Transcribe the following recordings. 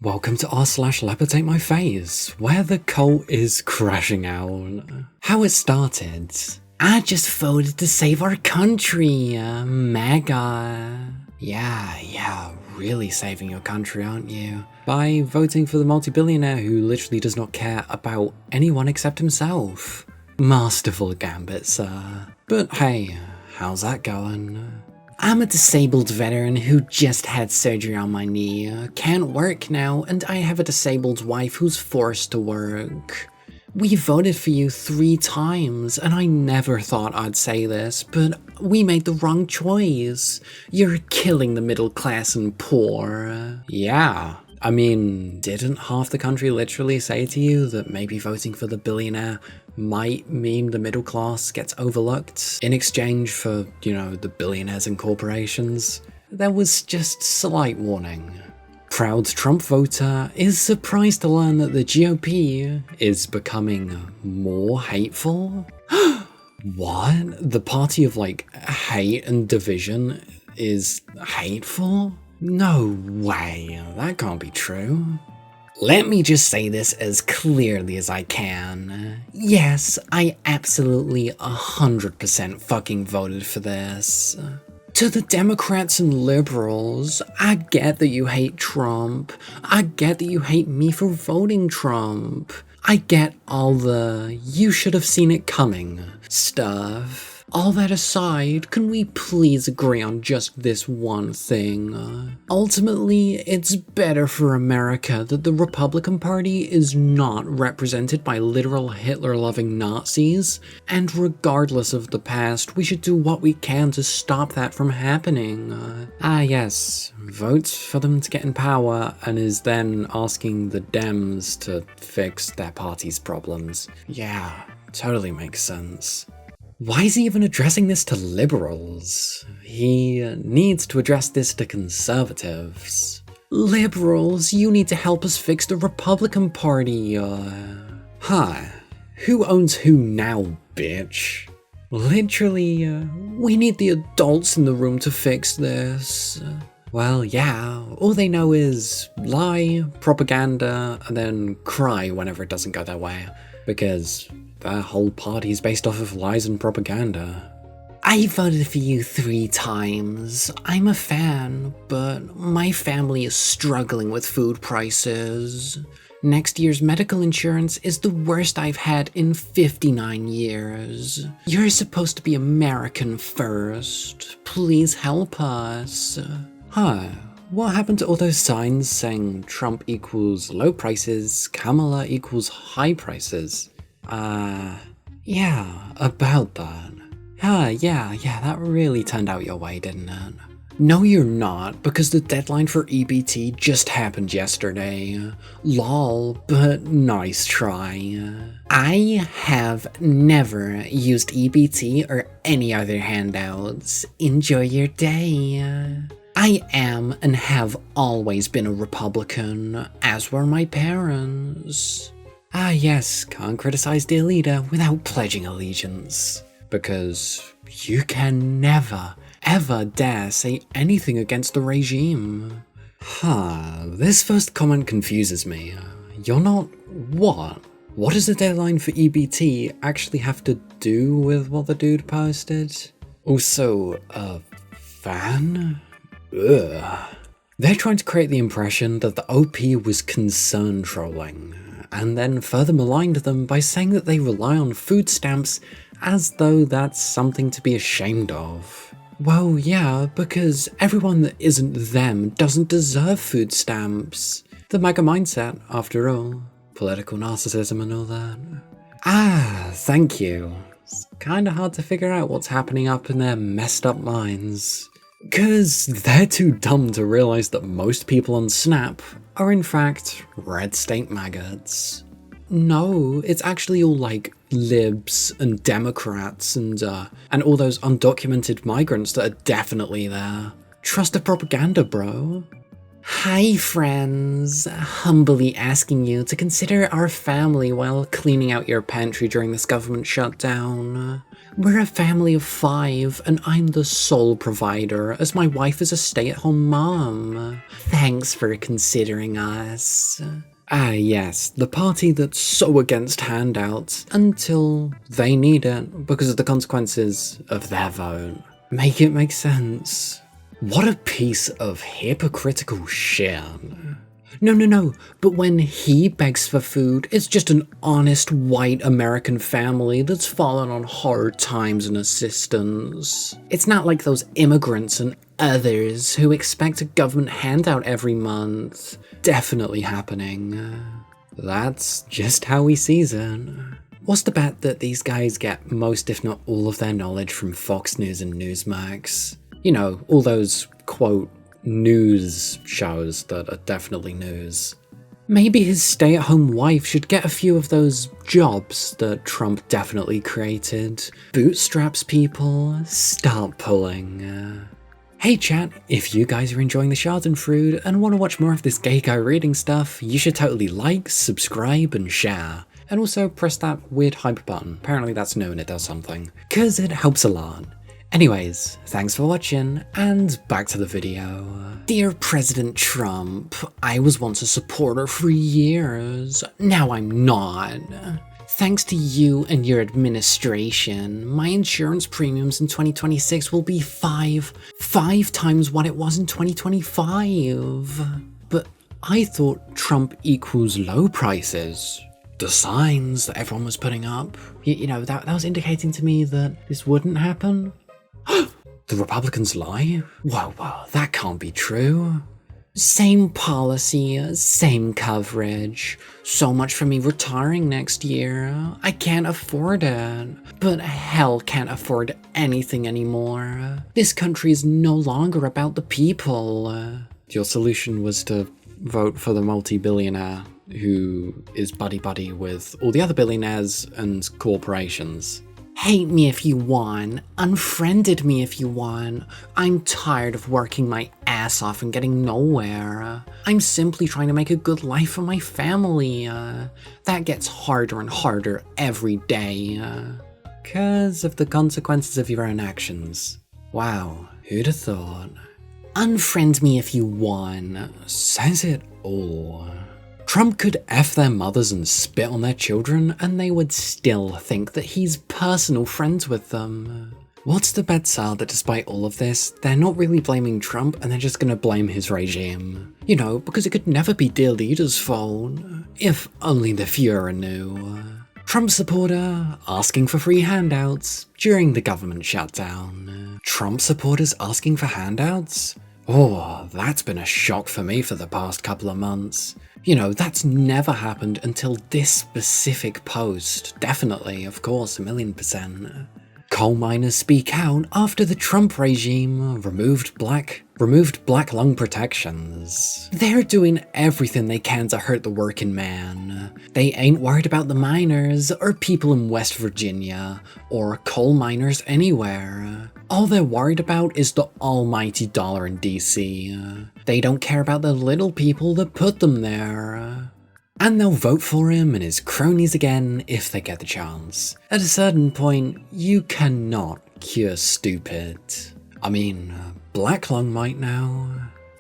Welcome to r/leopardsatemyface, where the cult is crashing out. How it started. I just voted to save our country, MAGA. Yeah, really saving your country, aren't you? By voting for the multi-billionaire who literally does not care about anyone except himself. Masterful gambit, sir. But hey, how's that going? I'm a disabled veteran who just had surgery on my knee, can't work now, and I have a disabled wife who's forced to work. We voted for you 3 times, and I never thought I'd say this, but we made the wrong choice. You're killing the middle class and poor. Yeah. I mean, didn't half the country literally say to you that maybe voting for the billionaire might mean the middle class gets overlooked in exchange for, the billionaires and corporations? There was just slight warning. Proud Trump voter is surprised to learn that the GOP is becoming more hateful? What? The party of, hate and division is hateful? No way, that can't be true. Let me just say this as clearly as I can. Yes, I absolutely 100% fucking voted for this. To the Democrats and liberals, I get that you hate Trump. I get that you hate me for voting Trump. I get all the "you should have seen it coming" stuff. All that aside, can we please agree on just this one thing? Ultimately, it's better for America that the Republican Party is not represented by literal Hitler-loving Nazis, and regardless of the past, we should do what we can to stop that from happening. Yes, vote for them to get in power, and is then asking the Dems to fix their party's problems. Yeah, totally makes sense. Why is he even addressing this to liberals? He needs to address this to conservatives. Liberals, you need to help us fix the Republican Party, Who owns who now, bitch? Literally, we need the adults in the room to fix this. Well, yeah, all they know is lie, propaganda, and then cry whenever it doesn't go their way. Because their whole party's based off of lies and propaganda. I voted for you 3 times. I'm a fan, but my family is struggling with food prices. Next year's medical insurance is the worst I've had in 59 years. You're supposed to be American first. Please help us. What happened to all those signs saying Trump equals low prices, Kamala equals high prices? Yeah, about that. Yeah, that really turned out your way, didn't it? No, you're not, because the deadline for EBT just happened yesterday. Lol, but nice try. I have never used EBT or any other handouts. Enjoy your day. I am and have always been a Republican, as were my parents. Yes, can't criticize their leader without pledging allegiance. Because you can never, ever dare say anything against the regime. This first comment confuses me. You're not what? What does the deadline for EBT actually have to do with what the dude posted? Also, a fan? Ugh. They're trying to create the impression that the OP was concern trolling, and then further maligned them by saying that they rely on food stamps as though that's something to be ashamed of. Well, yeah, because everyone that isn't them doesn't deserve food stamps. The MAGA mindset, after all. Political narcissism and all that. Thank you. It's kinda hard to figure out what's happening up in their messed up minds. 'Cause they're too dumb to realize that most people on Snap are in fact red state maggots. No, it's actually all libs and Democrats and all those undocumented migrants that are definitely there. Trust the propaganda, bro. Hi friends, humbly asking you to consider our family while cleaning out your pantry during this government shutdown. We're a family of 5 and I'm the sole provider as my wife is a stay-at-home mom. Thanks for considering us. Ah yes, the party that's so against handouts until they need it because of the consequences of their vote. Make it make sense. What a piece of hypocritical shit. No, but when he begs for food, it's just an honest white American family that's fallen on hard times and assistance. It's not like those immigrants and others who expect a government handout every month. Definitely happening. That's just how he sees it. What's the bet that these guys get most if not all of their knowledge from Fox News and Newsmax? You know, all those, quote, news shows that are definitely news. Maybe his stay-at-home wife should get a few of those jobs that Trump definitely created. Bootstraps people, start pulling. Hey chat, if you guys are enjoying the Schadenfreude and want to watch more of this gay guy reading stuff, you should totally like, subscribe, and share. And also press that weird hype button, apparently that's new and it does something, cause it helps a lot. Anyways, thanks for watching, and back to the video. Dear President Trump, I was once a supporter for years. Now I'm not. Thanks to you and your administration, my insurance premiums in 2026 will be five times what it was in 2025. But I thought Trump equals low prices. The signs that everyone was putting up, you know, that was indicating to me that this wouldn't happen. The Republicans lie? Whoa, that can't be true. Same policy, same coverage. So much for me retiring next year. I can't afford it. But hell can't afford anything anymore. This country is no longer about the people. Your solution was to vote for the multi-billionaire who is buddy-buddy with all the other billionaires and corporations. Hate me if you want, unfriended me if you want. I'm tired of working my ass off and getting nowhere. I'm simply trying to make a good life for my family. That gets harder and harder every day. 'Cause of the consequences of your own actions. Wow, who'd have thought? Unfriend me if you want, says it all. Trump could F their mothers and spit on their children, and they would still think that he's personal friends with them. What's the bets are that despite all of this, they're not really blaming Trump and they're just gonna blame his regime? You know, because it could never be dear leader's fault. If only the Fuhrer knew. Trump supporter asking for free handouts during the government shutdown. Trump supporters asking for handouts? Oh, that's been a shock for me for the past couple of months. You know, that's never happened until this specific post. Definitely, of course, 1,000,000%. Coal miners speak out after the Trump regime removed black lung protections. They're doing everything they can to hurt the working man. They ain't worried about the miners or people in West Virginia or coal miners anywhere. All they're worried about is the almighty dollar in DC. They don't care about the little people that put them there. And they'll vote for him and his cronies again if they get the chance. At a certain point, you cannot cure stupid. I mean, Black Lung might now.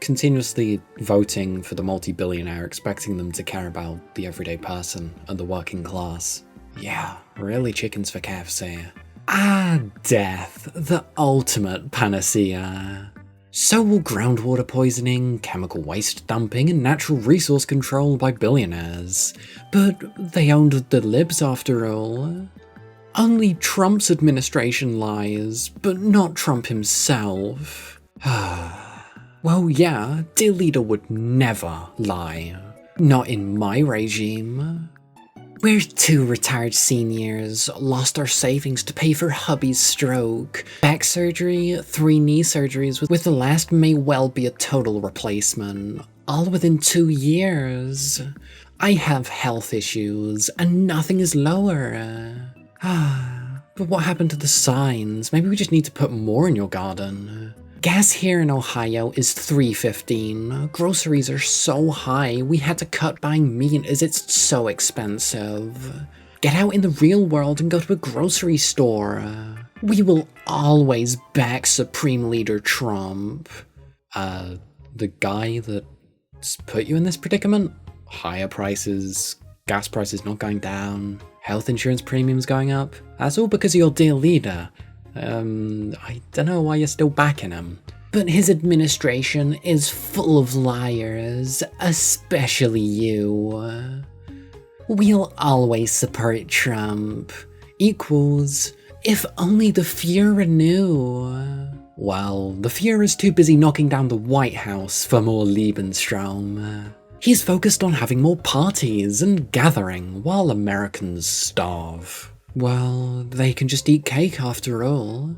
Continuously voting for the multi-billionaire, expecting them to care about the everyday person and the working class. Yeah, really chickens for KFC. Ah, death, the ultimate panacea. So will groundwater poisoning, chemical waste dumping, and natural resource control by billionaires. But they owned the libs after all. Only Trump's administration lies, but not Trump himself. Well, yeah, dear leader would never lie. Not in my regime. We're 2 retired seniors, lost our savings to pay for hubby's stroke, back surgery, 3 knee surgeries with the last may well be a total replacement, all within 2 years. I have health issues and nothing is lower. But what happened to the signs? Maybe we just need to put more in your garden. Gas here in Ohio is $3.15. Groceries are so high, we had to cut buying meat as it's so expensive. Get out in the real world and go to a grocery store. We will always back Supreme Leader Trump. The guy that's put you in this predicament? Higher prices, gas prices not going down, health insurance premiums going up. That's all because of your dear leader. I don't know why you're still backing him. But his administration is full of liars, especially you. We'll always support Trump. Equals, if only the Fuhrer knew. Well, the Fuhrer is too busy knocking down the White House for more Lebensraum. He's focused on having more parties and gathering while Americans starve. Well, they can just eat cake after all.